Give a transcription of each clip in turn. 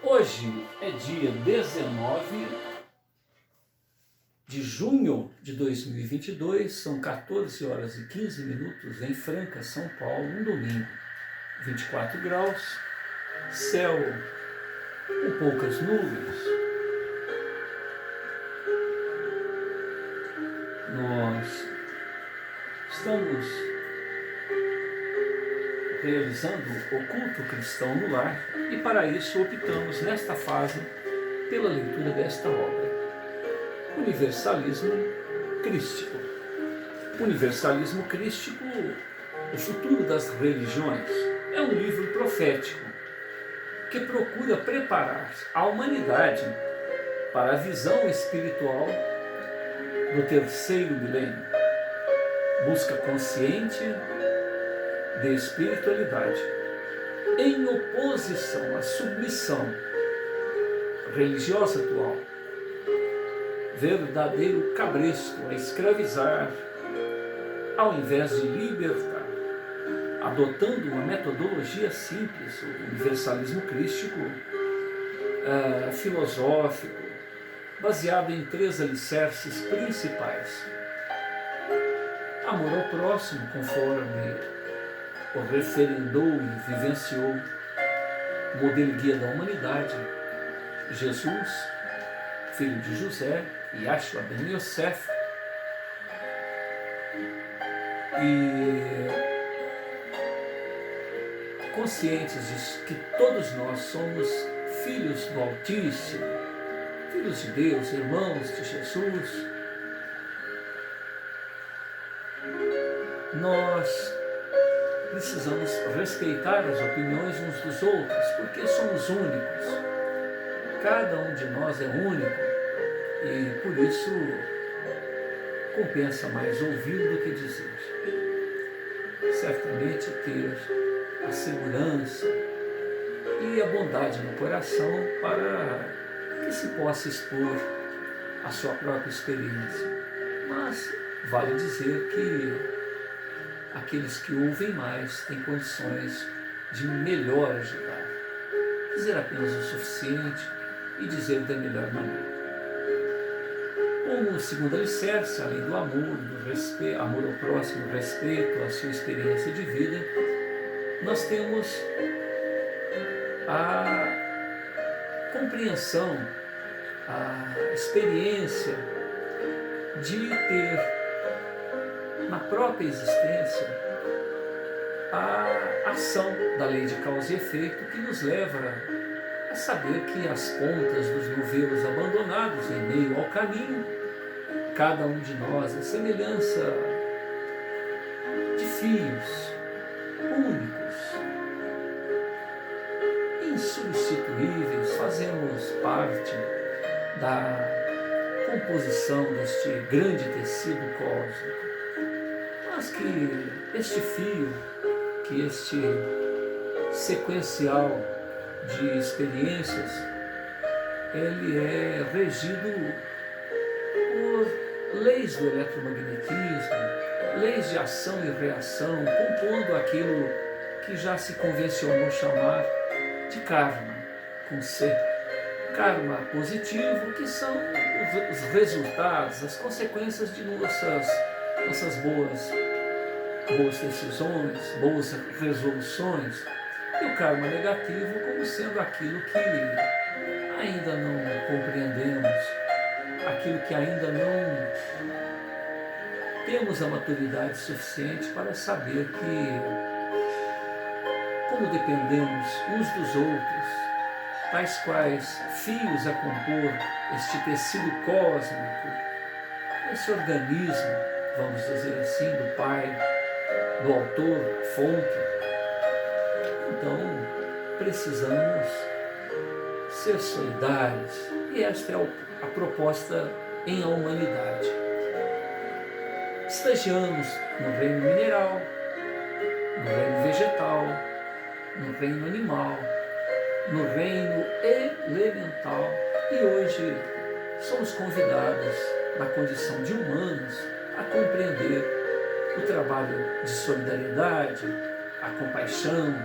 Hoje é dia 19 de junho de 2022, são 14 horas e 15 minutos em Franca, São Paulo, um domingo, 24 graus, céu com poucas nuvens. Nós estamos realizando o culto cristão no lar e para isso optamos nesta fase pela leitura desta obra, Universalismo Crístico. Universalismo Crístico, o futuro das religiões, é um livro profético que procura preparar a humanidade para a visão espiritual do terceiro milênio, busca consciente de espiritualidade, em oposição à submissão religiosa atual, verdadeiro cabresto a escravizar, ao invés de libertar, adotando uma metodologia simples, o universalismo crístico, filosófico, baseado em 3 alicerces principais: amor ao próximo, conforme o referendou e vivenciou o modelo guia da humanidade, Jesus, filho de José, Yahshua ben Yosef, e conscientes de que todos nós somos filhos do Altíssimo, filhos de Deus, irmãos de Jesus, nós precisamos respeitar as opiniões uns dos outros, porque somos únicos. Cada um de nós é único e por isso compensa mais ouvir do que dizer. Certamente ter a segurança e a bondade no coração para que se possa expor a sua própria experiência. Mas vale dizer que aqueles que ouvem mais têm condições de melhor ajudar. Dizer apenas o suficiente e dizer da melhor maneira. Como segundo alicerce, além do amor, do respeito, amor ao próximo, respeito à sua experiência de vida, nós temos a compreensão, a experiência de ter na própria existência a ação da lei de causa e efeito que nos leva a saber que as pontas dos novelos abandonados em meio ao caminho, cada um de nós é semelhança de fios únicos, insubstituíveis, fazemos parte da composição deste grande tecido cósmico. Mas que este fio, que este sequencial de experiências, ele é regido por leis do eletromagnetismo, leis de ação e reação, compondo aquilo que já se convencionou chamar de karma, com C. Karma positivo, que são os resultados, as consequências de nossas boas decisões, boas resoluções, e o karma negativo como sendo aquilo que ainda não compreendemos, aquilo que ainda não temos a maturidade suficiente para saber que, como dependemos uns dos outros, tais quais fios a compor este tecido cósmico, esse organismo, vamos dizer assim, do Pai, do Autor, fonte. Então, precisamos ser solidários, e esta é a proposta em a humanidade. Estagiamos no reino mineral, no reino vegetal, no reino animal, no reino elemental, e hoje somos convidados, na condição de humanos, a compreender o trabalho de solidariedade, a compaixão,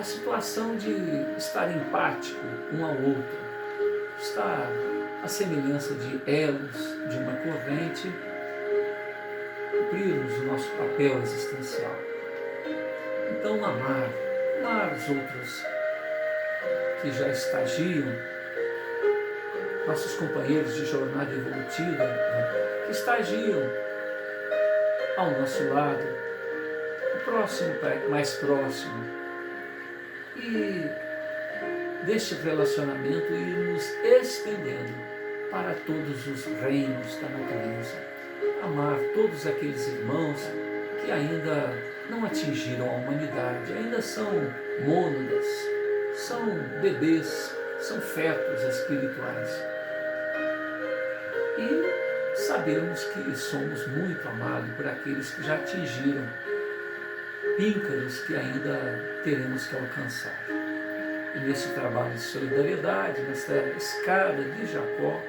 a situação de estar empático um ao outro, estar à semelhança de elos de uma corrente, cumprirmos o nosso papel existencial. Então, amar os outros que já estagiam, nossos companheiros de jornada evolutiva, que estagiam ao nosso lado, o próximo mais próximo, e deste relacionamento irmos estendendo para todos os reinos da natureza. Amar todos aqueles irmãos que ainda não atingiram a humanidade, ainda são mônadas, são bebês, são fetos espirituais. E sabemos que somos muito amados por aqueles que já atingiram, píncaros que ainda teremos que alcançar. E nesse trabalho de solidariedade, nessa escada de Jacó,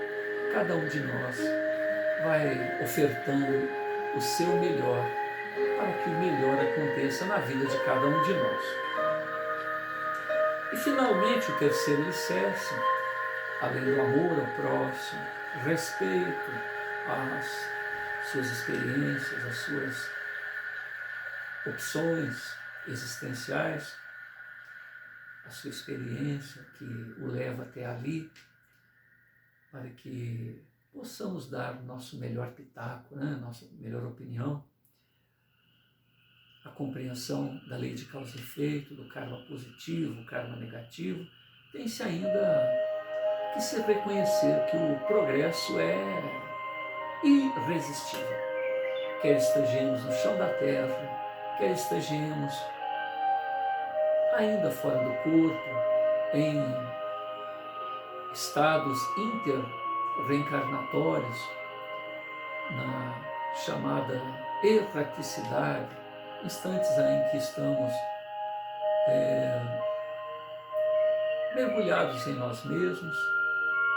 cada um de nós vai ofertando o seu melhor para que o melhor aconteça na vida de cada um de nós. E finalmente o terceiro alicerce, além do amor ao próximo, respeito às suas experiências, às suas opções existenciais, a sua experiência que o leva até ali, para que possamos dar o nosso melhor pitaco, nossa melhor opinião, a compreensão da lei de causa e efeito, do karma positivo, karma negativo, tem-se ainda que se reconhecer que o progresso é irresistível. Quer estejamos no chão da terra, quer estejamos ainda fora do corpo, em estados interreencarnatórios, na chamada erraticidade, instantes em que estamos mergulhados em nós mesmos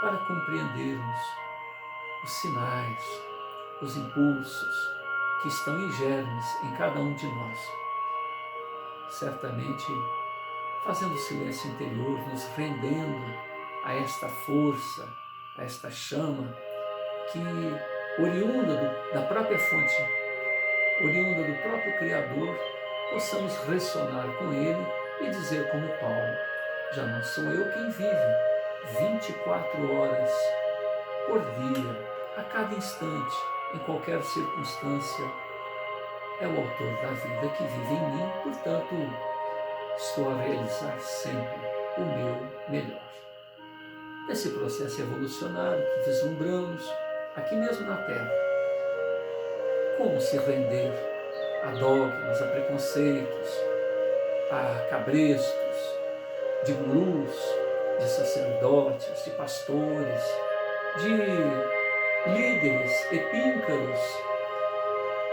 para compreendermos os sinais, os impulsos que estão em germes em cada um de nós. Certamente, fazendo silêncio interior, nos rendendo a esta força, a esta chama que, oriunda da própria fonte, oriunda do próprio Criador, possamos ressonar com Ele e dizer como Paulo: já não sou eu quem vive 24 horas por dia, a cada instante, em qualquer circunstância, é o autor da vida que vive em mim, portanto, estou a realizar sempre o meu melhor. Esse processo evolucionário que vislumbramos aqui mesmo na Terra, como se render a dogmas, a preconceitos, a cabrestos, de gurus, de sacerdotes, de pastores, de líderes epíncaros,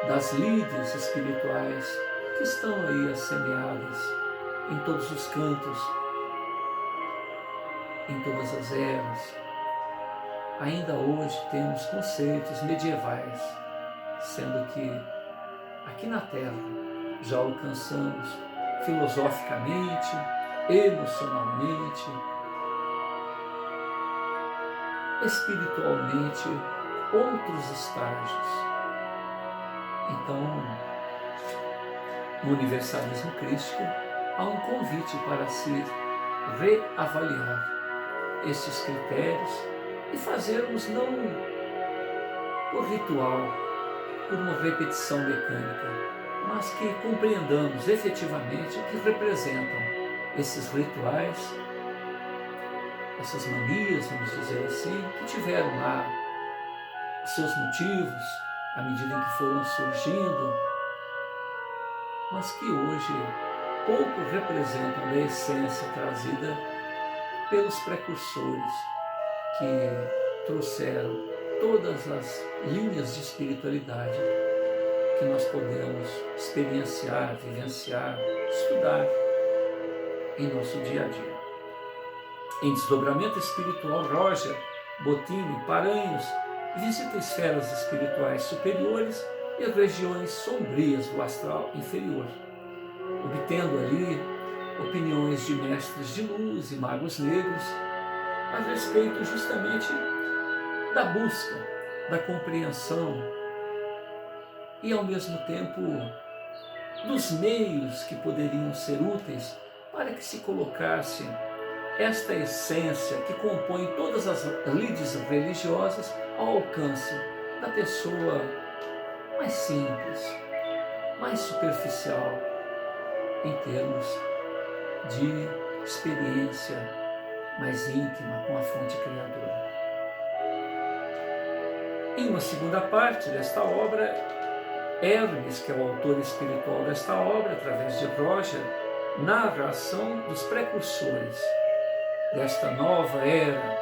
das lides espirituais que estão aí assemeadas em todos os cantos, em todas as eras. Ainda hoje temos conceitos medievais, sendo que aqui na Terra já alcançamos filosoficamente, emocionalmente, espiritualmente outros estágios. Então, no universalismo crístico, há um convite para se reavaliar estes critérios e fazermos não por ritual, por uma repetição mecânica, mas que compreendamos efetivamente o que representam esses rituais, essas manias, vamos dizer assim, que tiveram lá os seus motivos à medida em que foram surgindo, mas que hoje pouco representam da essência trazida pelos precursores que trouxeram todas as linhas de espiritualidade que nós podemos experienciar, vivenciar, estudar em nosso dia a dia. Em Desdobramento Espiritual, Roger Bottini Paranhos visita esferas espirituais superiores e regiões sombrias do astral inferior, obtendo ali opiniões de mestres de luz e magos negros a respeito justamente da busca, da compreensão e, ao mesmo tempo, dos meios que poderiam ser úteis para que se colocasse esta essência que compõe todas as lides religiosas ao alcance da pessoa mais simples, mais superficial, em termos de experiência mais íntima com a fonte criadora. Em uma segunda parte desta obra, Hermes, que é o autor espiritual desta obra, através de Roger, narra a ação dos precursores desta nova era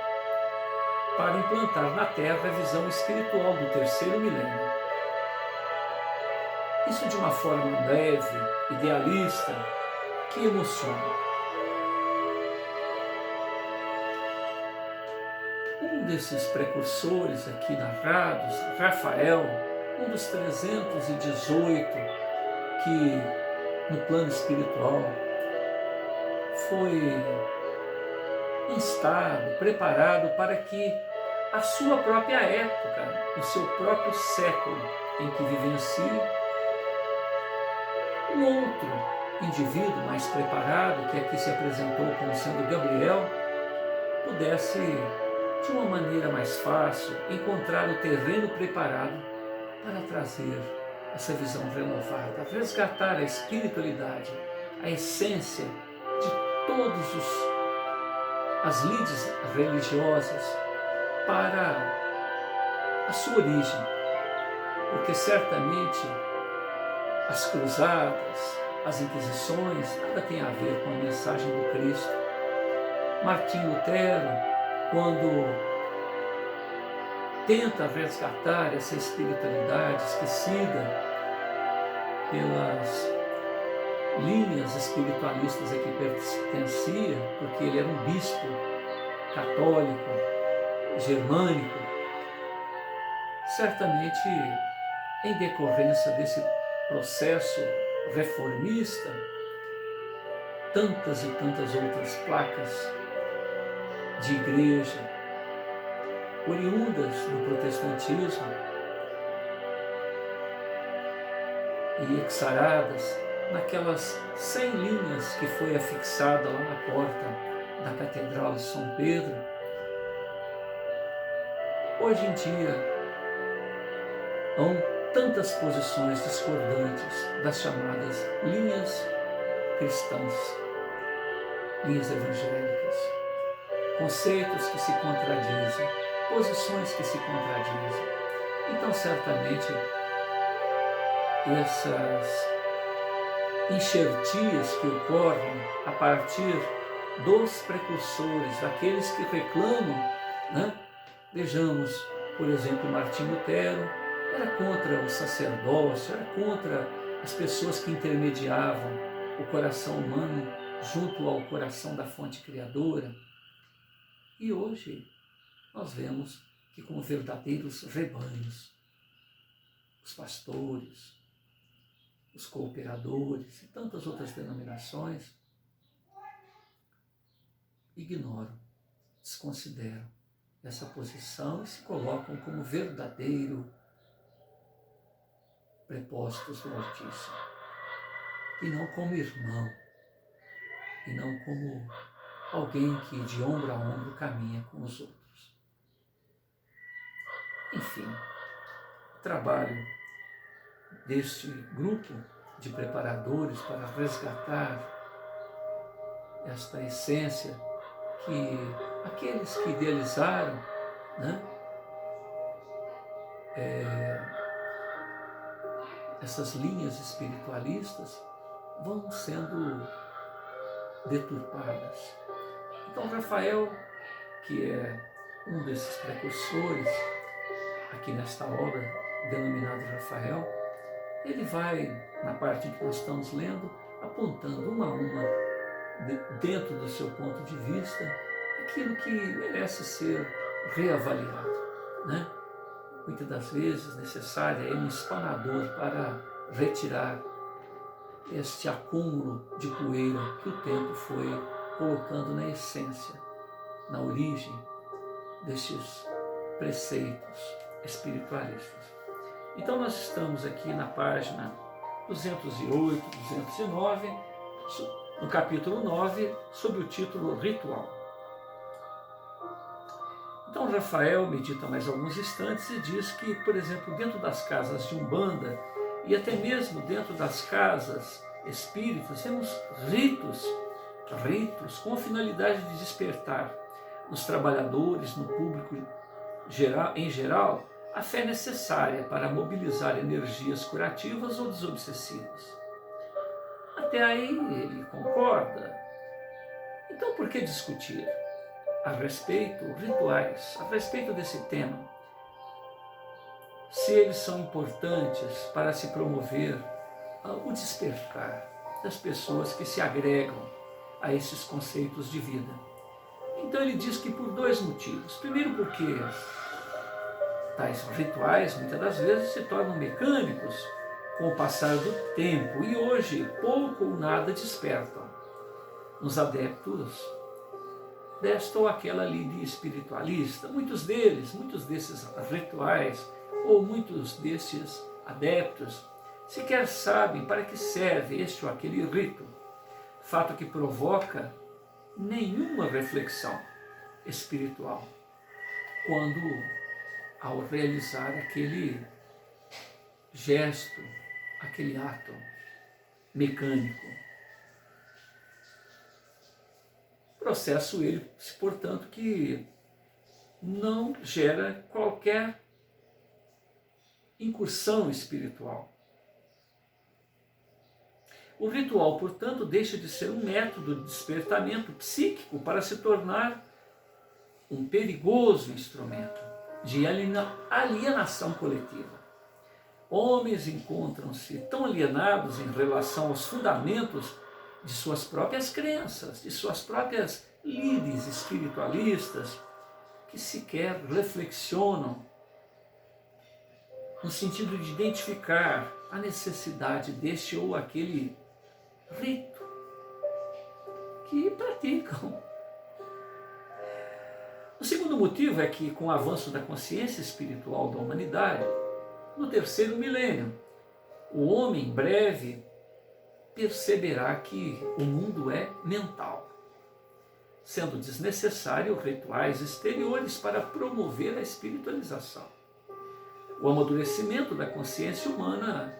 para implantar na Terra a visão espiritual do terceiro milênio. Isso de uma forma leve, idealista, que emociona. Um desses precursores aqui narrados, Rafael, um dos 318 que no plano espiritual foi instado, preparado para que a sua própria época, o seu próprio século em que vivencia, um outro indivíduo mais preparado, que aqui se apresentou como sendo Gabriel, pudesse, de uma maneira mais fácil, encontrar o terreno preparado para trazer essa visão renovada, resgatar a espiritualidade, a essência de todas as lides religiosas para a sua origem, porque certamente as cruzadas, as inquisições, nada tem a ver com a mensagem do Cristo. Martim Lutero, quando tenta resgatar essa espiritualidade esquecida pelas linhas espiritualistas a que pertencia, porque ele era um bispo católico, germânico, certamente em decorrência desse processo reformista, tantas e tantas outras placas de igreja oriundas do protestantismo e exaradas naquelas 100 linhas que foi afixada lá na porta da Catedral de São Pedro. Hoje em dia, há tantas posições discordantes das chamadas linhas cristãs, linhas evangélicas, conceitos que se contradizem, posições que se contradizem. Então, certamente, essas enxertias que ocorrem a partir dos precursores, daqueles que reclamam, né? Vejamos, por exemplo, Martim Lutero era contra o sacerdócio, era contra as pessoas que intermediavam o coração humano junto ao coração da fonte criadora. E hoje nós vemos que, como verdadeiros rebanhos, os pastores, os cooperadores e tantas outras denominações ignoram, desconsideram essa posição e se colocam como verdadeiro prepostos do Altíssimo, e não como irmão, e não como alguém que de ombro a ombro caminha com os outros. Enfim, o trabalho deste grupo de preparadores para resgatar esta essência que aqueles que idealizaram, né, essas linhas espiritualistas vão sendo deturpadas. Então, Rafael, que é um desses precursores aqui nesta obra, denominado Rafael, ele vai, na parte que nós estamos lendo, apontando uma a uma, dentro do seu ponto de vista, aquilo que merece ser reavaliado, né? Muitas das vezes necessário é um espanador para retirar este acúmulo de poeira que o tempo foi colocando na essência, na origem destes preceitos espiritualistas. Então nós estamos aqui na página 208, 209, no capítulo 9, sob o título Ritual. Então Rafael medita mais alguns instantes e diz que, por exemplo, dentro das casas de Umbanda e até mesmo dentro das casas espíritas, temos ritos com a finalidade de despertar nos trabalhadores, no público em geral, a fé necessária para mobilizar energias curativas ou desobsessivas. Até aí ele concorda. Então por que discutir a respeito, rituais, a respeito desse tema, se eles são importantes para se promover o despertar das pessoas que se agregam a esses conceitos de vida? Então ele diz que por dois motivos. Primeiro porque tais rituais, muitas das vezes, se tornam mecânicos com o passar do tempo e hoje pouco ou nada despertam nos adeptos desta ou aquela linha espiritualista. Muitos desses rituais ou muitos desses adeptos sequer sabem para que serve este ou aquele rito, fato que provoca nenhuma reflexão espiritual quando, ao realizar aquele gesto, aquele ato mecânico. Processo ele, portanto, que não gera qualquer incursão espiritual. O ritual, portanto, deixa de ser um método de despertamento psíquico para se tornar um perigoso instrumento de alienação coletiva. Homens encontram-se tão alienados em relação aos fundamentos de suas próprias crenças, de suas próprias lides espiritualistas, que sequer reflexionam no sentido de identificar a necessidade deste ou aquele rito que praticam. O segundo motivo é que, com o avanço da consciência espiritual da humanidade, no terceiro milênio, o homem em breve perceberá que o mundo é mental, sendo desnecessário rituais exteriores para promover a espiritualização. O amadurecimento da consciência humana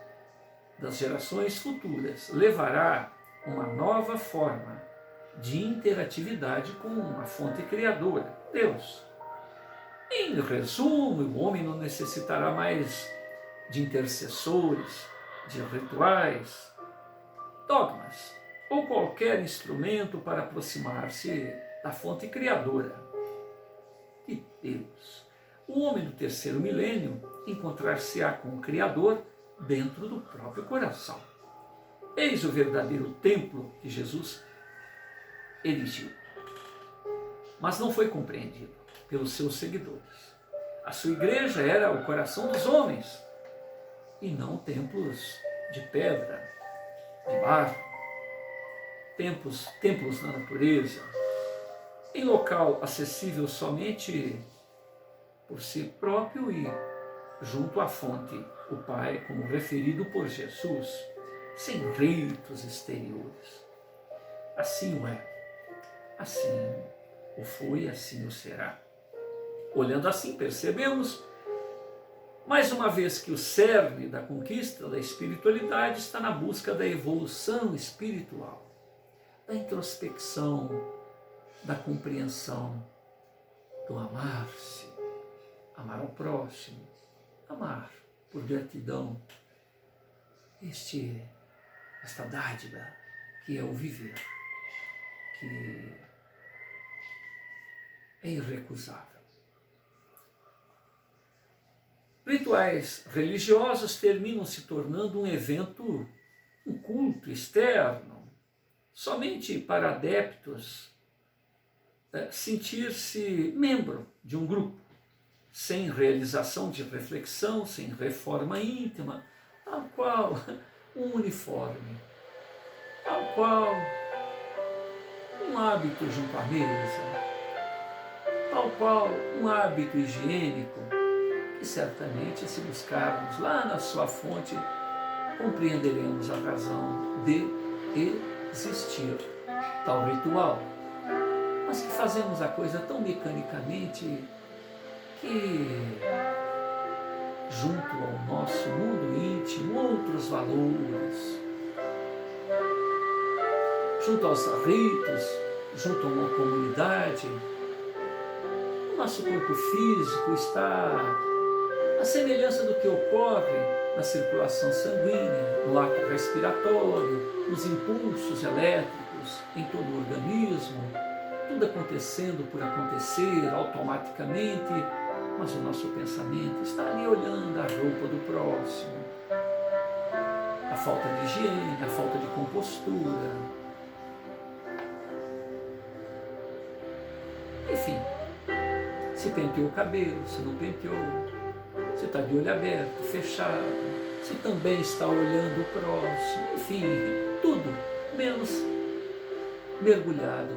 das gerações futuras levará uma nova forma de interatividade com a fonte criadora, Deus. Em resumo, o homem não necessitará mais de intercessores, de rituais, dogmas ou qualquer instrumento para aproximar-se da fonte criadora de Deus. O homem do terceiro milênio encontrar-se-á com o Criador dentro do próprio coração. Eis o verdadeiro templo que Jesus erigiu. Mas não foi compreendido pelos seus seguidores. A sua igreja era o coração dos homens e não templos de pedra, de barro, templos na natureza, em local acessível somente por si próprio e junto à fonte, o Pai, como referido por Jesus, sem ritos exteriores. Assim o é, assim o foi e assim o será. Olhando assim, percebemos, mais uma vez, que o cerne da conquista da espiritualidade está na busca da evolução espiritual, da introspecção, da compreensão, do amar-se, amar ao próximo, amar por gratidão, esta dádiva que é o viver, que é irrecusável. Rituais religiosos terminam se tornando um evento, um culto externo, somente para adeptos sentir-se membro de um grupo, sem realização de reflexão, sem reforma íntima, tal qual um uniforme tal qual um hábito junto à mesa, tal qual um hábito higiênico, que certamente, se buscarmos lá na sua fonte, compreenderemos a razão de existir tal ritual. Mas que fazemos a coisa tão mecanicamente que, junto ao nosso mundo íntimo, outros valores, junto aos ritos, junto a uma comunidade, o nosso corpo físico está à semelhança do que ocorre na circulação sanguínea, no ato respiratório, nos impulsos elétricos em todo o organismo, tudo acontecendo por acontecer automaticamente, mas o nosso pensamento está ali olhando a roupa do próximo, a falta de higiene, a falta de compostura. Enfim, se penteou o cabelo, se não penteou, se está de olho aberto, fechado, se também está olhando o próximo, enfim, tudo menos mergulhado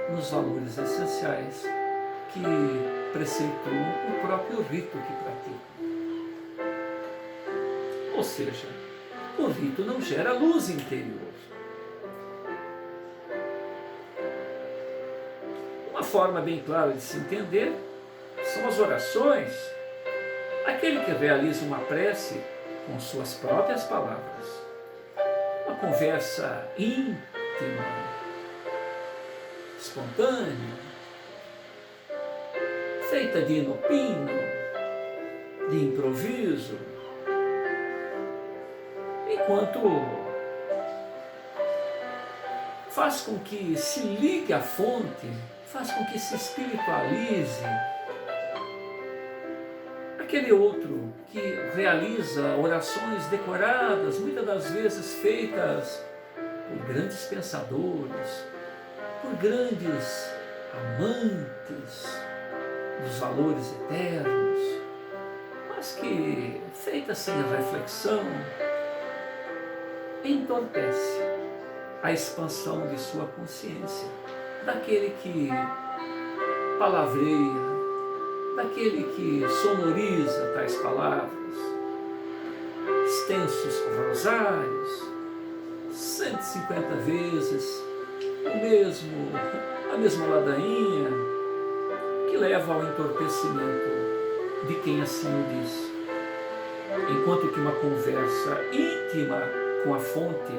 nos valores essenciais que preceituam o próprio rito que pratica. Ou seja, o rito não gera luz interior. Uma forma bem clara de se entender são as orações. Aquele que realiza uma prece com suas próprias palavras, uma conversa íntima, espontânea, feita de inopino, de improviso, enquanto faz com que se ligue à fonte, faz com que se espiritualize aquele outro que realiza orações decoradas, muitas das vezes feitas por grandes pensadores, por grandes amantes dos valores eternos, mas que, feita sem reflexão, entorpece a expansão de sua consciência, daquele que palavreia, daquele que sonoriza tais palavras, extensos rosários, 150 vezes a mesma ladainha, que leva ao entorpecimento de quem assim o diz. Enquanto que uma conversa íntima com a fonte,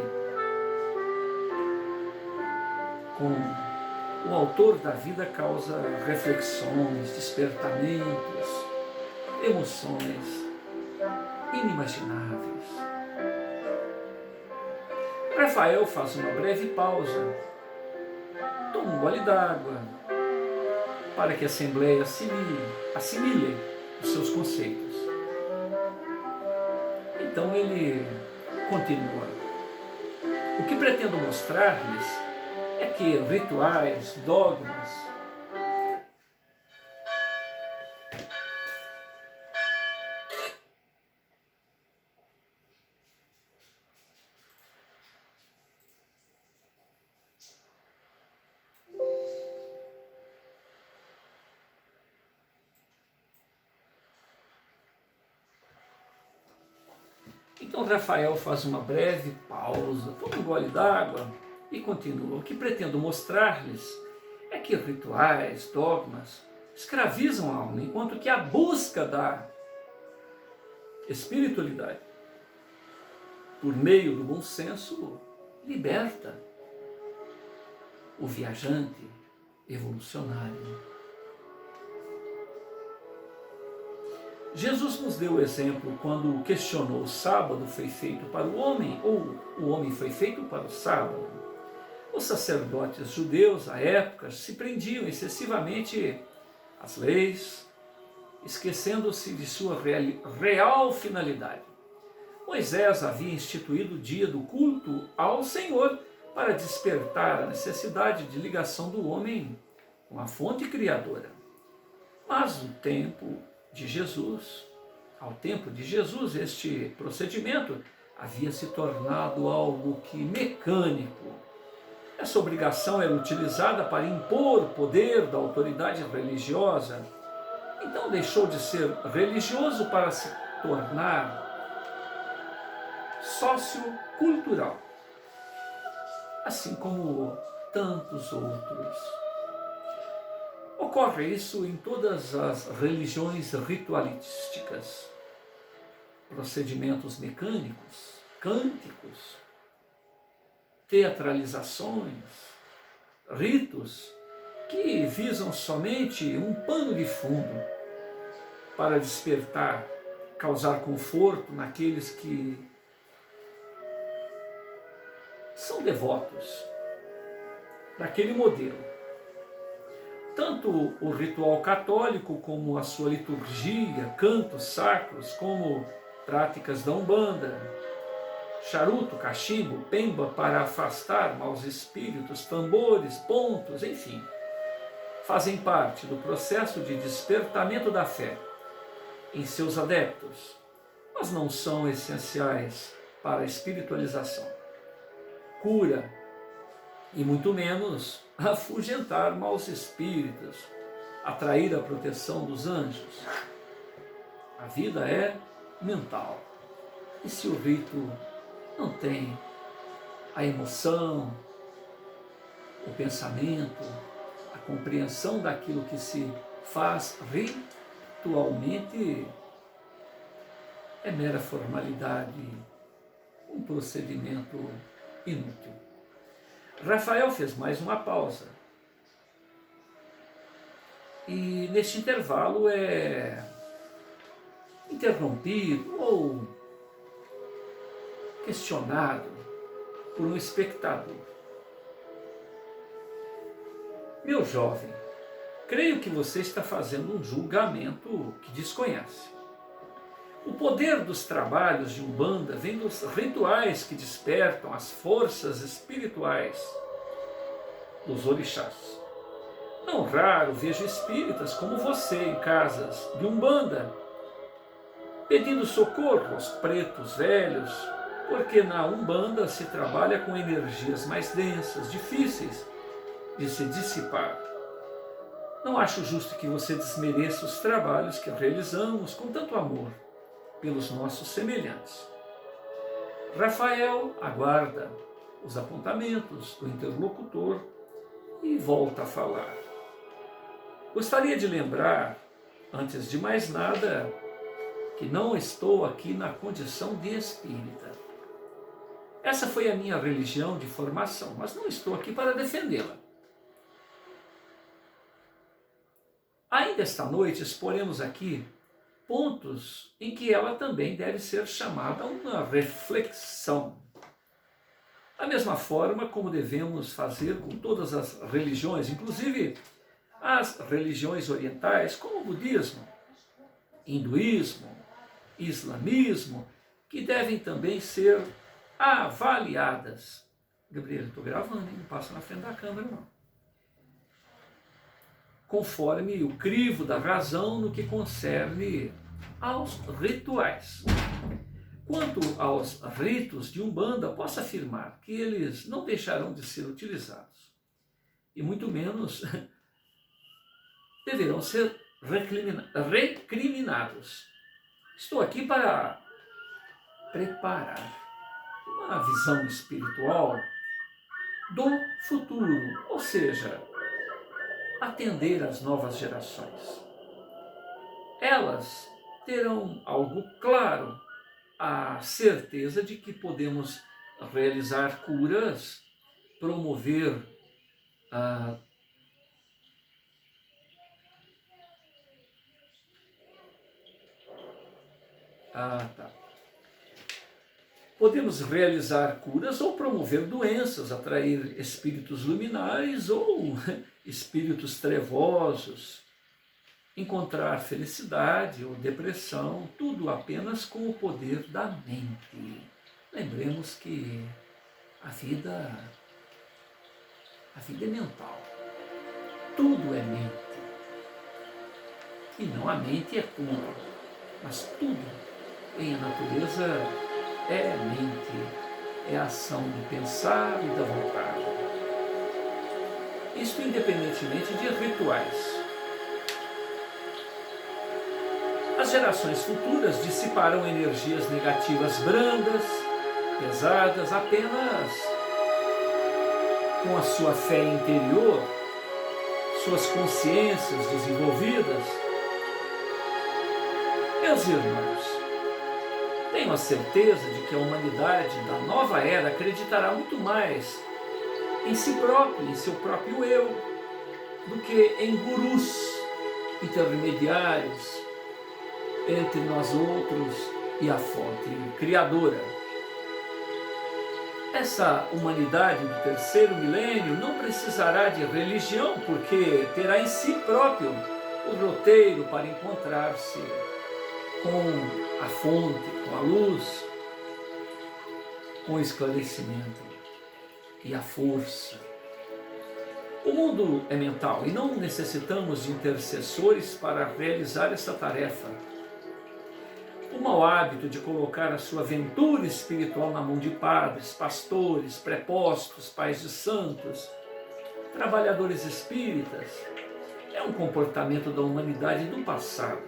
com o autor da vida, causa reflexões, despertamentos, emoções inimagináveis. Rafael faz uma breve pausa, toma um gole d'água, para que a Assembleia assimile os seus conceitos. Então ele continua. O que pretendo mostrar-lhes é que rituais, dogmas, Então Rafael faz uma breve pausa, toma um gole d'água e continua. O que pretendo mostrar-lhes é que rituais, dogmas, escravizam a alma, enquanto que a busca da espiritualidade, por meio do bom senso, liberta o viajante evolucionário. Jesus nos deu o exemplo quando questionou: o sábado foi feito para o homem ou o homem foi feito para o sábado? Os sacerdotes judeus, à época, se prendiam excessivamente às leis, esquecendo-se de sua real finalidade. Moisés havia instituído o dia do culto ao Senhor para despertar a necessidade de ligação do homem com a fonte criadora. Mas ao tempo de Jesus, este procedimento havia se tornado algo que mecânico, essa obrigação era utilizada para impor o poder da autoridade religiosa, então deixou de ser religioso para se tornar sociocultural, assim como tantos outros. Ocorre isso em todas as religiões ritualísticas, procedimentos mecânicos, cânticos, teatralizações, ritos que visam somente um pano de fundo para despertar, causar conforto naqueles que são devotos daquele modelo. Tanto o ritual católico como a sua liturgia, cantos sacros, como práticas da Umbanda, charuto, cachimbo, pemba para afastar maus espíritos, tambores, pontos, enfim, fazem parte do processo de despertamento da fé em seus adeptos, mas não são essenciais para a espiritualização, cura e muito menos afugentar maus espíritos, atrair a proteção dos anjos. A vida é mental. E se o rito não tem a emoção, o pensamento, a compreensão daquilo que se faz ritualmente, é mera formalidade, um procedimento inútil. Rafael fez mais uma pausa. E neste intervalo é interrompido ou questionado por um espectador. Meu jovem, creio que você está fazendo um julgamento que desconhece. O poder dos trabalhos de Umbanda vem dos rituais que despertam as forças espirituais dos orixás. Não raro vejo espíritas como você em casas de Umbanda, pedindo socorro aos pretos velhos, porque na Umbanda se trabalha com energias mais densas, difíceis de se dissipar. Não acho justo que você desmereça os trabalhos que realizamos com tanto amor pelos nossos semelhantes. Rafael aguarda os apontamentos do interlocutor e volta a falar. Gostaria de lembrar, antes de mais nada, que não estou aqui na condição de espírita. Essa foi a minha religião de formação, mas não estou aqui para defendê-la. Ainda esta noite exporemos aqui pontos em que ela também deve ser chamada a uma reflexão. Da mesma forma como devemos fazer com todas as religiões, inclusive as religiões orientais, como o budismo, hinduísmo, islamismo, que devem também ser avaliadas. Gabriel, estou gravando, hein? Não passa na frente da câmera, não. Conforme o crivo da razão no que concerne aos rituais. Quanto aos ritos de Umbanda, posso afirmar que eles não deixarão de ser utilizados, e muito menos deverão ser recriminados. Estou aqui para preparar uma visão espiritual do futuro, ou seja, atender às novas gerações. Elas terão algo claro, a certeza de que podemos realizar curas, promover Podemos realizar curas ou promover doenças, atrair espíritos luminares ou espíritos trevosos, encontrar felicidade ou depressão, tudo apenas com o poder da mente. Lembremos que a vida é mental. Tudo é mente. E não a mente é tudo, mas tudo em a natureza é mente, é a ação do pensar e da vontade. Isto independentemente de rituais. As gerações futuras dissiparão energias negativas brandas, pesadas, apenas com a sua fé interior, suas consciências desenvolvidas. Meus irmãos, tenho a certeza de que a humanidade da nova era acreditará muito mais em si próprio, em seu próprio eu, do que em gurus intermediários entre nós outros e a fonte criadora. Essa humanidade do terceiro milênio não precisará de religião, porque terá em si próprio o roteiro para encontrar-se com a fonte, com a luz, com o esclarecimento e a força. O mundo é mental e não necessitamos de intercessores para realizar essa tarefa. O mau hábito de colocar a sua aventura espiritual na mão de padres, pastores, prepostos, pais de santos, trabalhadores espíritas, é um comportamento da humanidade do passado.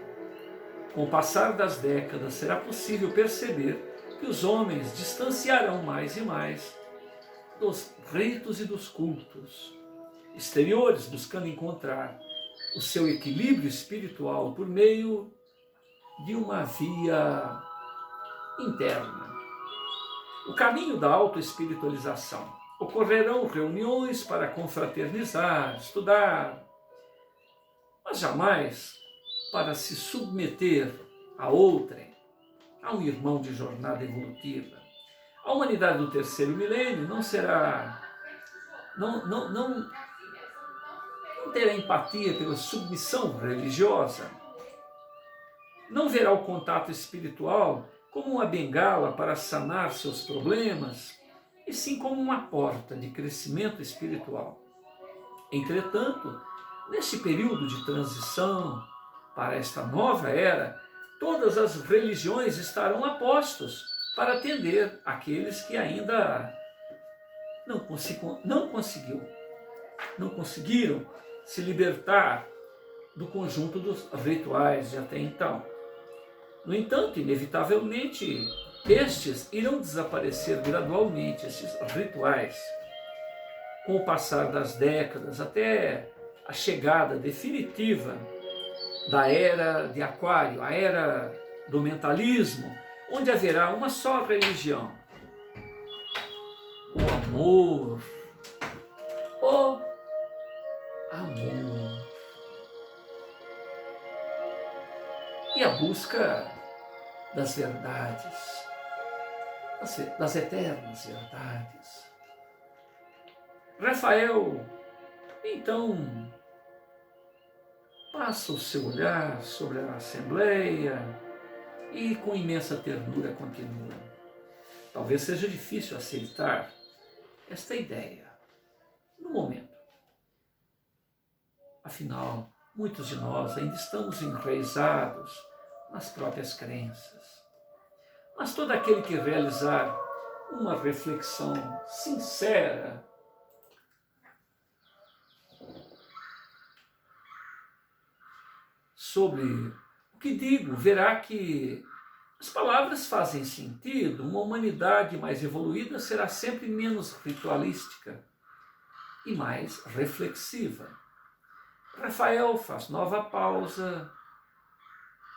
Com o passar das décadas, será possível perceber que os homens distanciarão mais e mais dos ritos e dos cultos exteriores, buscando encontrar o seu equilíbrio espiritual por meio de uma via interna. O caminho da autoespiritualização. Ocorrerão reuniões para confraternizar, estudar, mas jamais para se submeter a outrem, a um irmão de jornada evolutiva. A humanidade do terceiro milênio não terá empatia pela submissão religiosa, não verá o contato espiritual como uma bengala para sanar seus problemas, e sim como uma porta de crescimento espiritual. Entretanto, neste período de transição para esta nova era, todas as religiões estarão a postos para atender aqueles que ainda não conseguiram se libertar do conjunto dos rituais de até então. No entanto, inevitavelmente, estes irão desaparecer gradualmente, estes rituais, com o passar das décadas, até a chegada definitiva da era de Aquário, a era do mentalismo, onde haverá uma só religião: o amor. O amor. E a busca das verdades, das eternas verdades. Rafael, então, passa o seu olhar sobre a Assembleia e com imensa ternura continua. Talvez seja difícil aceitar esta ideia no momento. Afinal, muitos de nós ainda estamos enraizados nas próprias crenças. Mas todo aquele que realizar uma reflexão sincera sobre o que digo, verá que as palavras fazem sentido. Uma humanidade mais evoluída será sempre menos ritualística e mais reflexiva. Rafael faz nova pausa,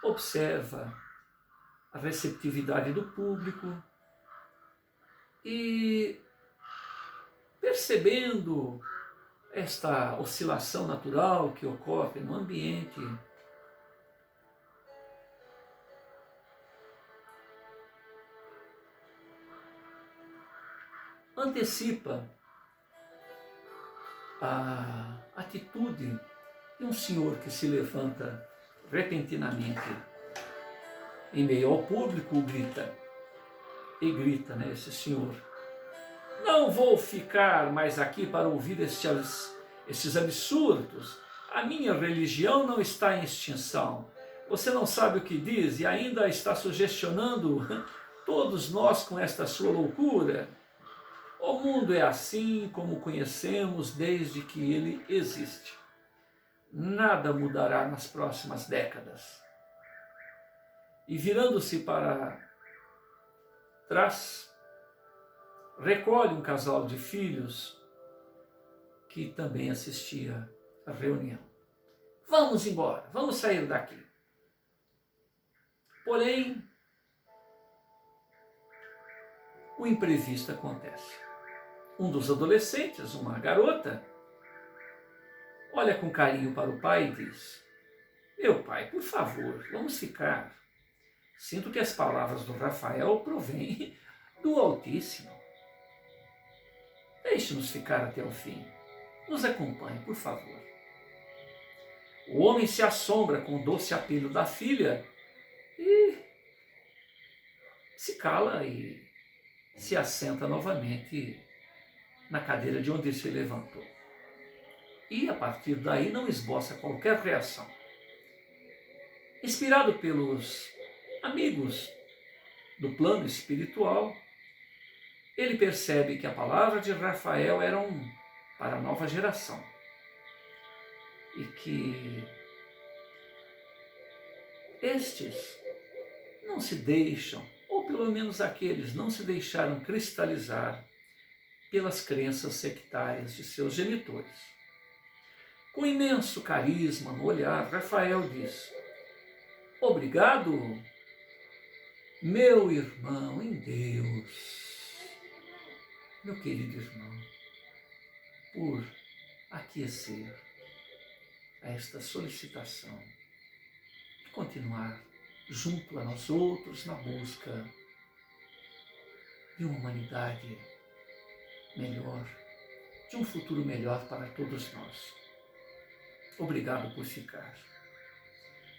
observa a receptividade do público e, percebendo esta oscilação natural que ocorre no ambiente, antecipa a atitude de um senhor que se levanta repentinamente em meio ao público, grita, esse senhor: não vou ficar mais aqui para ouvir estes absurdos. A minha religião não está em extinção. Você não sabe o que diz e ainda está sugestionando todos nós com esta sua loucura. O mundo é assim como o conhecemos desde que ele existe. Nada mudará nas próximas décadas. E virando-se para trás, recolhe um casal de filhos que também assistia à reunião. Vamos embora, vamos sair daqui. Porém, o imprevisto acontece. Um dos adolescentes, uma garota, olha com carinho para o pai e diz: meu pai, por favor, vamos ficar. Sinto que as palavras do Rafael provêm do Altíssimo. Deixe-nos ficar até o fim. Nos acompanhe, por favor. O homem se assombra com o doce apelo da filha e se cala e se assenta novamente na cadeira de onde se levantou. E a partir daí não esboça qualquer reação. Inspirado pelos amigos do plano espiritual, ele percebe que a palavra de Rafael era para a nova geração e que estes não se deixam, ou pelo menos aqueles não se deixaram cristalizar pelas crenças sectárias de seus genitores. Com imenso carisma no olhar, Rafael diz: obrigado, meu irmão em Deus, meu querido irmão, por aquecer a esta solicitação de continuar junto a nós outros na busca de uma humanidade melhor, de um futuro melhor para todos nós. Obrigado por ficar.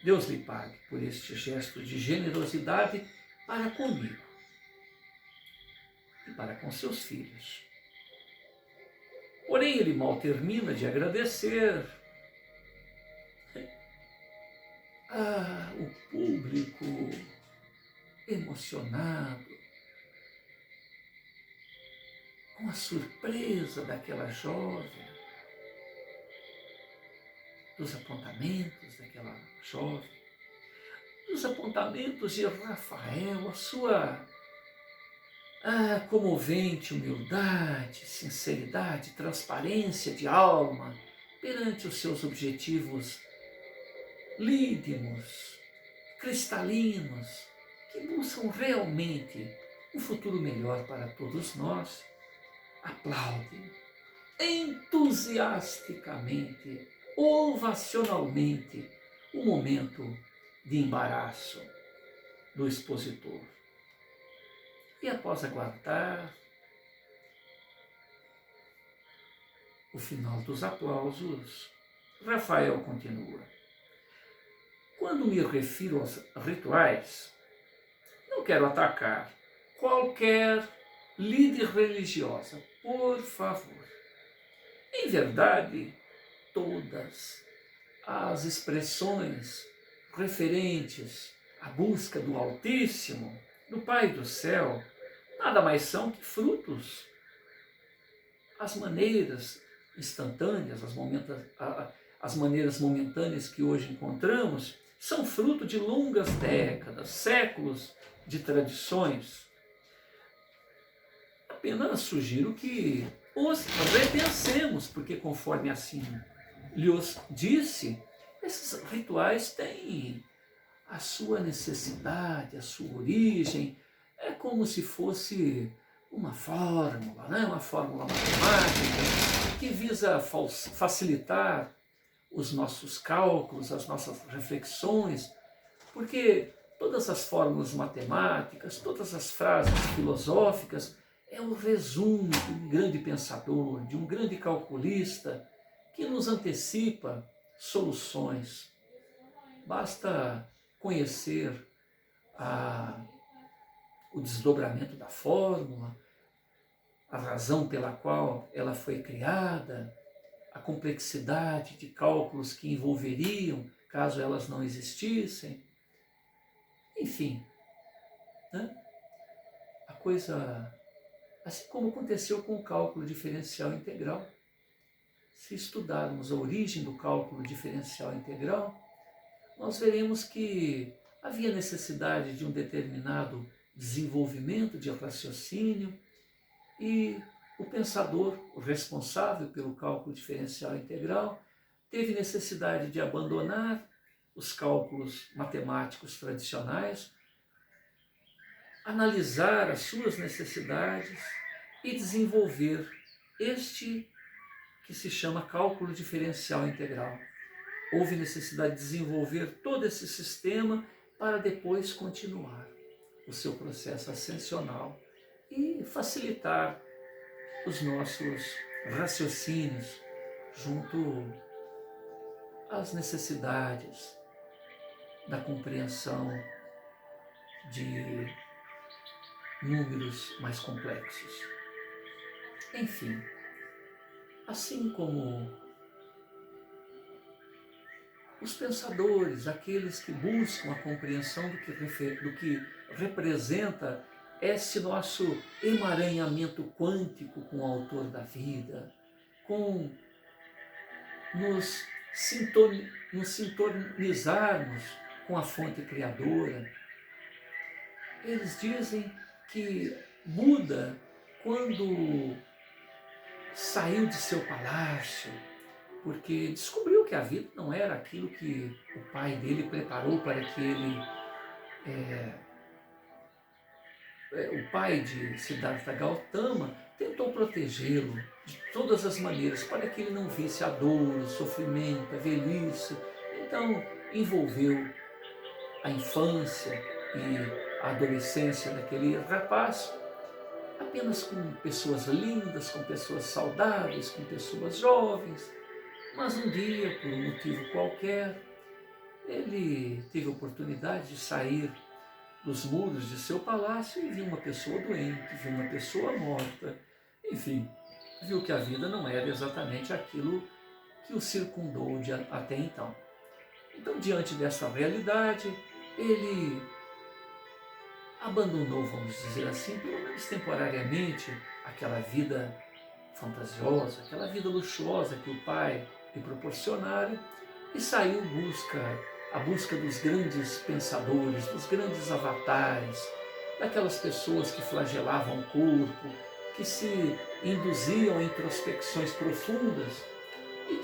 Deus lhe pague por este gesto de generosidade para comigo e para com seus filhos. Porém, ele mal termina de agradecer. O público emocionado com a surpresa daquela jovem, dos apontamentos daquela jovem, dos apontamentos de Rafael, a sua comovente humildade, sinceridade, transparência de alma perante os seus objetivos lídimos, cristalinos, que buscam realmente um futuro melhor para todos nós, aplaudem entusiasticamente, ovacionalmente, o momento de embaraço do expositor. E após aguardar o final dos aplausos, Rafael continua: quando me refiro aos rituais, não quero atacar qualquer líder religiosa, por favor. Em verdade, todas as expressões referentes à busca do Altíssimo, do Pai do Céu, nada mais são que frutos. As maneiras instantâneas, as maneiras momentâneas que hoje encontramos, são fruto de longas décadas, séculos de tradições. Apenas sugiro que os repensemos, porque conforme assim lhes disse, esses rituais têm a sua necessidade, a sua origem. É como se fosse uma fórmula, né? Uma fórmula matemática que visa facilitar os nossos cálculos, as nossas reflexões, porque todas as fórmulas matemáticas, todas as frases filosóficas é o resumo de um grande pensador, de um grande calculista que nos antecipa soluções. Basta conhecer o desdobramento da fórmula, a razão pela qual ela foi criada, a complexidade de cálculos que envolveriam caso elas não existissem. Enfim, né? A coisa Assim como aconteceu com o cálculo diferencial integral. Se estudarmos a origem do cálculo diferencial integral, nós veremos que havia necessidade de um determinado desenvolvimento de raciocínio e o pensador, o responsável pelo cálculo diferencial integral, teve necessidade de abandonar os cálculos matemáticos tradicionais, analisar as suas necessidades e desenvolver este que se chama cálculo diferencial integral. Houve necessidade de desenvolver todo esse sistema para depois continuar o seu processo ascensional e facilitar os nossos raciocínios junto às necessidades da compreensão de números mais complexos. Enfim, assim como os pensadores, aqueles que buscam a compreensão do que representa esse nosso emaranhamento quântico com o autor da vida, com nos sintonizarmos com a fonte criadora. Eles dizem que Buda, quando saiu de seu palácio, porque descobriu que a vida não era aquilo que o pai dele preparou para que ele... o pai de Siddhartha Gautama tentou protegê-lo de todas as maneiras para que ele não visse a dor, o sofrimento, a velhice. Então envolveu a infância e a adolescência daquele rapaz apenas com pessoas lindas, com pessoas saudáveis, com pessoas jovens. Mas um dia, por um motivo qualquer, ele teve a oportunidade de sair dos muros de seu palácio e viu uma pessoa doente, viu uma pessoa morta, enfim, viu que a vida não era exatamente aquilo que o circundou até então. Então, diante dessa realidade, ele abandonou, vamos dizer assim, pelo menos temporariamente, aquela vida fantasiosa, aquela vida luxuosa que o pai lhe proporcionara e saiu à busca dos grandes pensadores, dos grandes avatares, daquelas pessoas que flagelavam o corpo, que se induziam a introspecções profundas e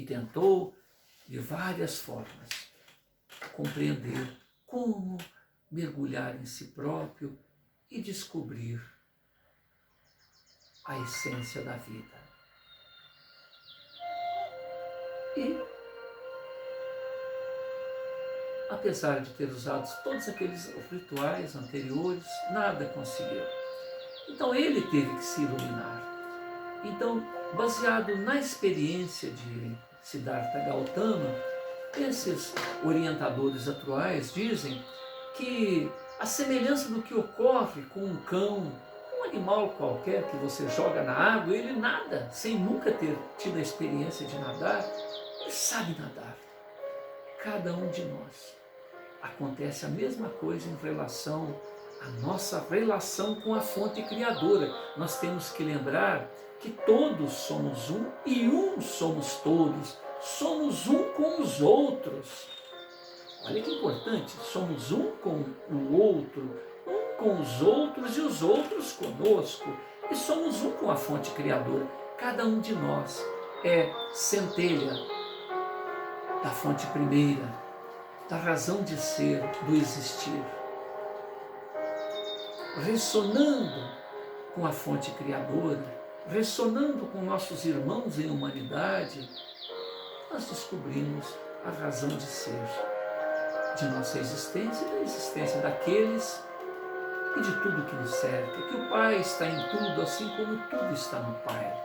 tentou de várias formas compreender como mergulhar em si próprio e descobrir a essência da vida. E, apesar de ter usado todos aqueles rituais anteriores, nada conseguiu. Então ele teve que se iluminar. Então, baseado na experiência de Siddhartha Gautama, esses orientadores atuais dizem que a semelhança do que ocorre com um cão, um animal qualquer que você joga na água, ele nada, sem nunca ter tido a experiência de nadar, ele sabe nadar. Cada um de nós. Acontece a mesma coisa em relação à nossa relação com a fonte criadora. Nós temos que lembrar que todos somos um e um somos todos. Somos um com os outros. Olha que importante, somos um com o outro, um com os outros e os outros conosco. E somos um com a fonte criadora. Cada um de nós é centelha da fonte primeira, da razão de ser, do existir. Ressonando com a fonte criadora, ressonando com nossos irmãos em humanidade, nós descobrimos a razão de ser de nossa existência e da existência daqueles e de tudo que nos cerca, que o Pai está em tudo, assim como tudo está no Pai.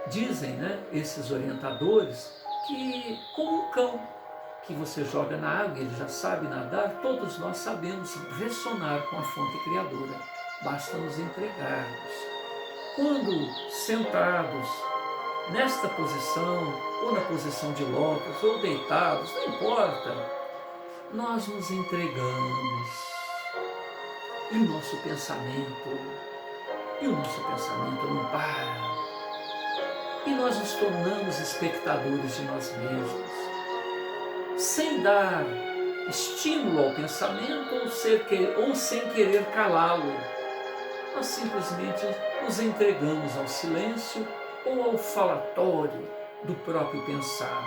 Dizem, esses orientadores, que como um cão que você joga na água, ele já sabe nadar, todos nós sabemos ressonar com a fonte criadora, basta nos entregarmos. Quando sentados nesta posição, ou na posição de lótus, ou deitados, não importa, nós nos entregamos e o nosso pensamento não para. E nós nos tornamos espectadores de nós mesmos, sem dar estímulo ao pensamento ou sem querer calá-lo. Nós simplesmente nos entregamos ao silêncio ou ao falatório do próprio pensar.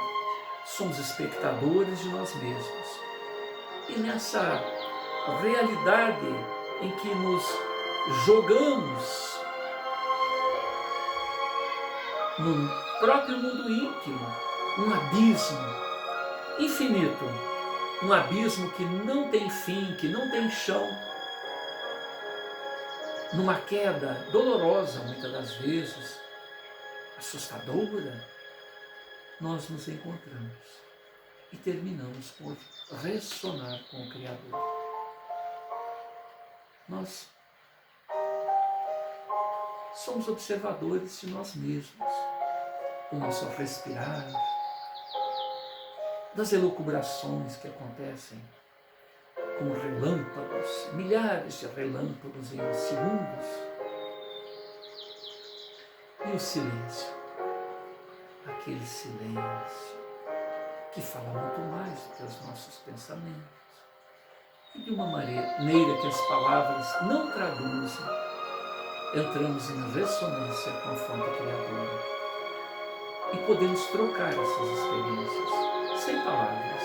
Somos espectadores de nós mesmos. E nessa realidade em que nos jogamos no próprio mundo íntimo, um abismo infinito, um abismo que não tem fim, que não tem chão, numa queda dolorosa, muitas das vezes, assustadora, nós nos encontramos e terminamos por ressonar com o Criador. Nós somos observadores de nós mesmos, do nosso respirar, das elucubrações que acontecem como relâmpagos, milhares de relâmpagos em segundos, e o silêncio, aquele silêncio que fala muito mais do que os nossos pensamentos, e de uma maneira que as palavras não traduzem, entramos em ressonância com a fonte criadora e podemos trocar essas experiências sem palavras,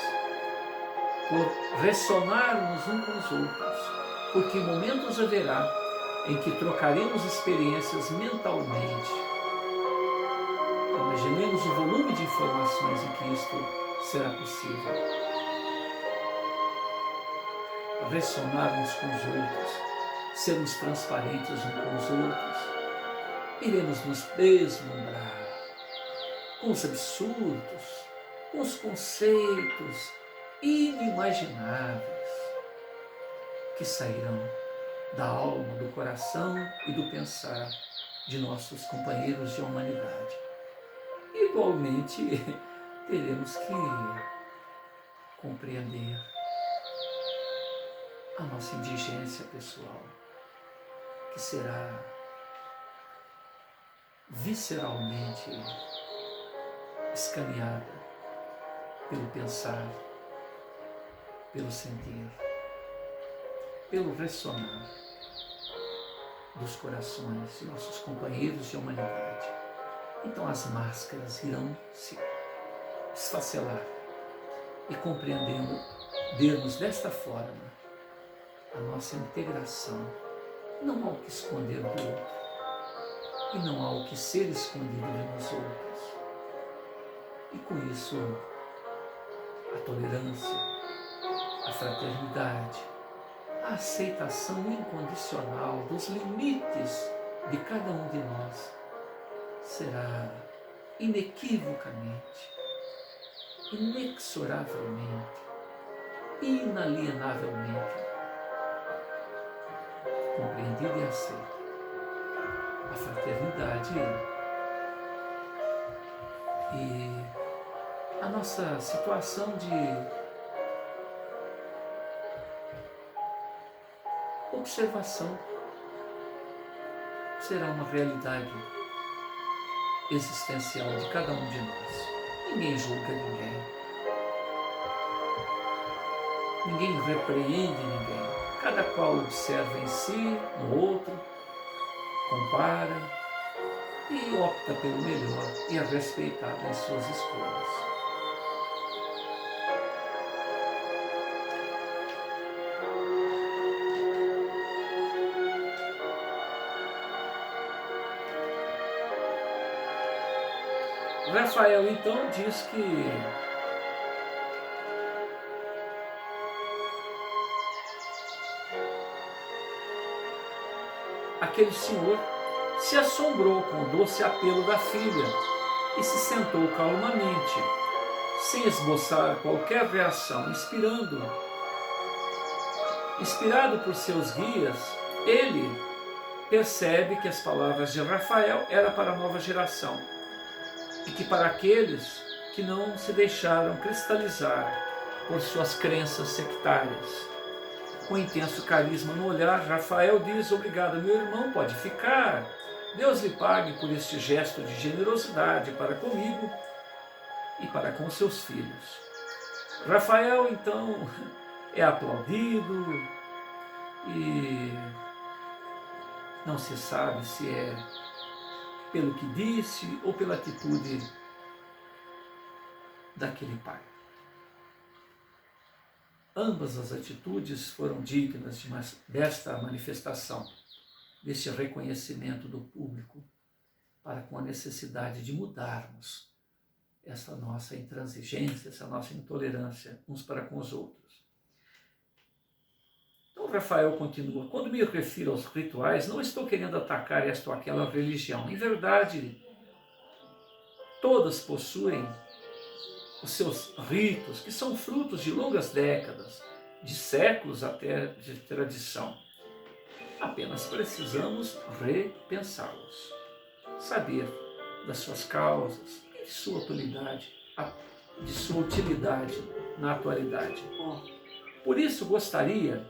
por ressonarmos uns com os outros, porque momentos haverá em que trocaremos experiências mentalmente. Imaginemos o volume de informações em que isto será possível. Ressonarmos com os outros, sermos transparentes uns com os outros, iremos nos deslumbrar com os absurdos, com os conceitos inimagináveis que sairão da alma, do coração e do pensar de nossos companheiros de humanidade. Igualmente, teremos que compreender a nossa indigência pessoal, que será visceralmente escaneada pelo pensar, pelo sentir, pelo ressonar dos corações de nossos companheiros de humanidade. Então as máscaras irão se esfacelar e compreendermos desta forma a nossa integração. Não há o que esconder do outro e não há o que ser escondido de nós outros. E com isso, a tolerância, a fraternidade, a aceitação incondicional dos limites de cada um de nós será inequivocamente, inexoravelmente, inalienavelmente compreendida e aceita. A fraternidade e a nossa situação de observação será uma realidade existencial de cada um de nós. Ninguém julga ninguém. Ninguém repreende ninguém. Cada qual observa em si, no outro, compara e opta pelo melhor e é respeitado em suas escolhas. Rafael então diz que aquele senhor se assombrou com o doce apelo da filha e se sentou calmamente, sem esboçar qualquer reação, inspirado por seus guias. Ele percebe que as palavras de Rafael eram para a nova geração e que para aqueles que não se deixaram cristalizar por suas crenças sectárias. Com intenso carisma no olhar, Rafael diz: obrigado, meu irmão, pode ficar. Deus lhe pague por este gesto de generosidade para comigo e para com seus filhos. Rafael, então, é aplaudido e não se sabe se é pelo que disse ou pela atitude daquele pai. Ambas as atitudes foram dignas desta manifestação, deste reconhecimento do público, para com a necessidade de mudarmos essa nossa intransigência, essa nossa intolerância uns para com os outros. Então Rafael continua: quando me refiro aos rituais, não estou querendo atacar esta ou aquela religião. Em verdade, todas possuem os seus ritos, que são frutos de longas décadas, de séculos até de tradição. Apenas precisamos repensá-los, saber das suas causas e de sua utilidade na atualidade. Por isso gostaria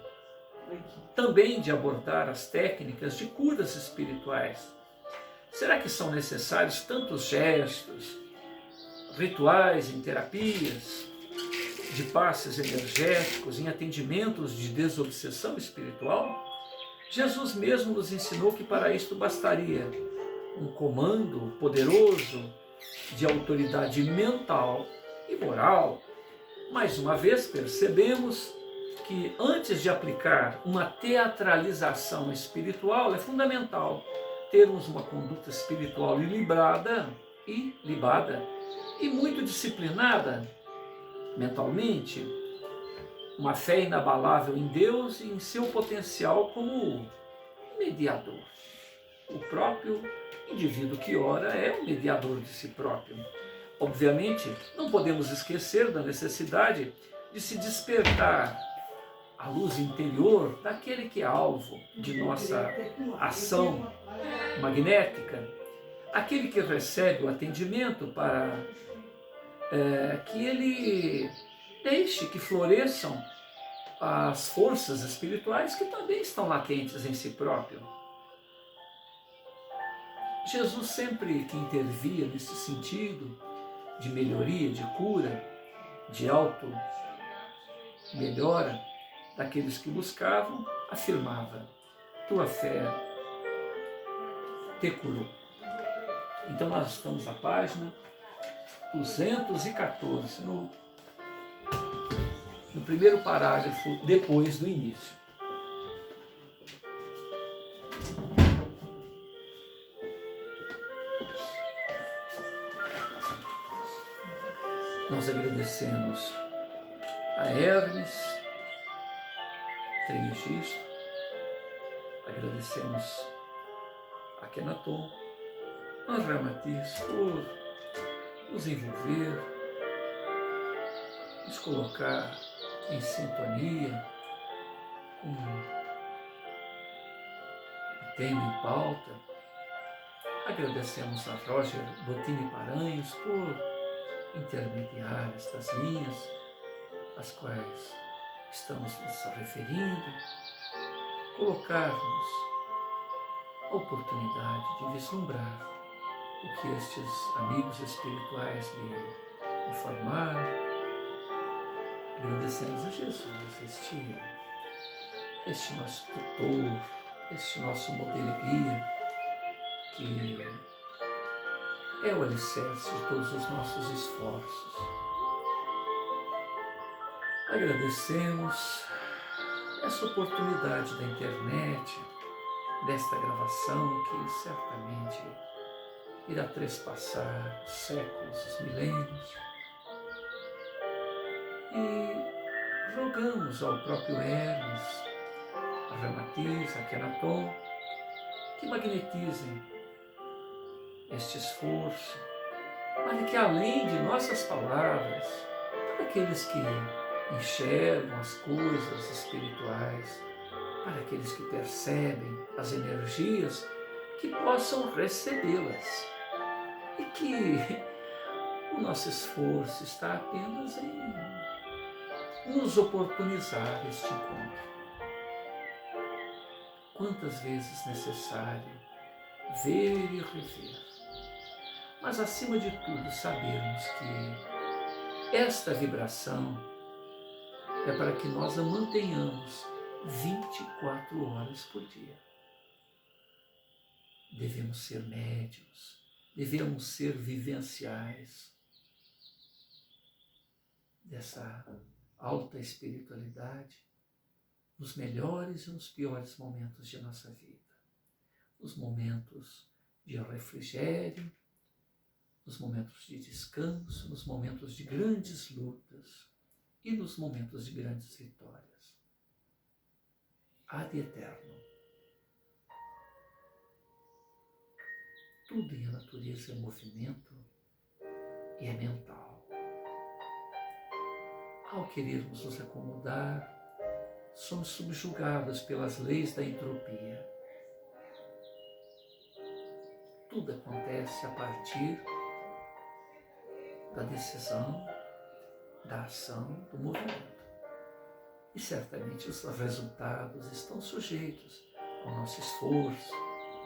também de abordar as técnicas de curas espirituais. Será que são necessários tantos gestos, rituais em terapias, de passes energéticos, em atendimentos de desobsessão espiritual? Jesus mesmo nos ensinou que para isto bastaria um comando poderoso de autoridade mental e moral. Mais uma vez percebemos que antes de aplicar uma teatralização espiritual é fundamental termos uma conduta espiritual ilibada e muito disciplinada mentalmente, uma fé inabalável em Deus e em seu potencial como mediador. O próprio indivíduo que ora é o mediador de si próprio. Obviamente, não podemos esquecer da necessidade de se despertar a luz interior daquele que é alvo de nossa ação magnética, aquele que recebe o atendimento para que ele deixe que floresçam as forças espirituais que também estão latentes em si próprio. Jesus sempre que intervia nesse sentido de melhoria, de cura, de auto-melhora daqueles que buscavam, afirmava: tua fé te curou. Então nós estamos na página 214, no primeiro parágrafo, depois do início. Nós agradecemos a Hermes Trismegisto, agradecemos a Kenaton, a Ramatiz por nos envolver, nos colocar em sintonia com o tema em pauta. Agradecemos a Roger Bottini Paranhos por intermediar estas linhas, às quais estamos nos referindo, colocar-nos a oportunidade de vislumbrar o que estes amigos espirituais lhe informaram. Agradecemos a Jesus, este nosso tutor, este nosso modelo guia, que é o alicerce de todos os nossos esforços. Agradecemos essa oportunidade da internet, desta gravação que certamente irá trespassar os séculos, os milênios. E rogamos ao próprio Hermes, a Ramatiz, a Kenaton, que magnetizem este esforço, para que além de nossas palavras, para aqueles que enxergam as coisas espirituais, para aqueles que percebem as energias, que possam recebê-las e que o nosso esforço está apenas em nos oportunizar este encontro. Quantas vezes necessário ver e rever, mas acima de tudo sabermos que esta vibração é para que nós a mantenhamos 24 horas por dia. Devemos ser médiuns, devemos ser vivenciais dessa alta espiritualidade nos melhores e nos piores momentos de nossa vida. Nos momentos de refrigério, nos momentos de descanso, nos momentos de grandes lutas e nos momentos de grandes vitórias. Ad eterno. Tudo em natureza é movimento e é mental. Ao querermos nos acomodar, somos subjugados pelas leis da entropia. Tudo acontece a partir da decisão, da ação, do movimento. E certamente os resultados estão sujeitos ao nosso esforço,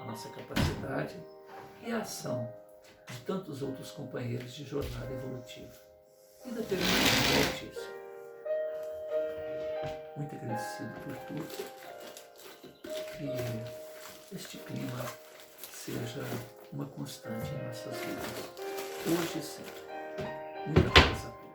à nossa capacidade e à ação de tantos outros companheiros de jornada evolutiva. E da permanência do Altíssimo. Muito agradecido por tudo, que este clima seja uma constante em nossas vidas, hoje e sempre. Muita paz a todos.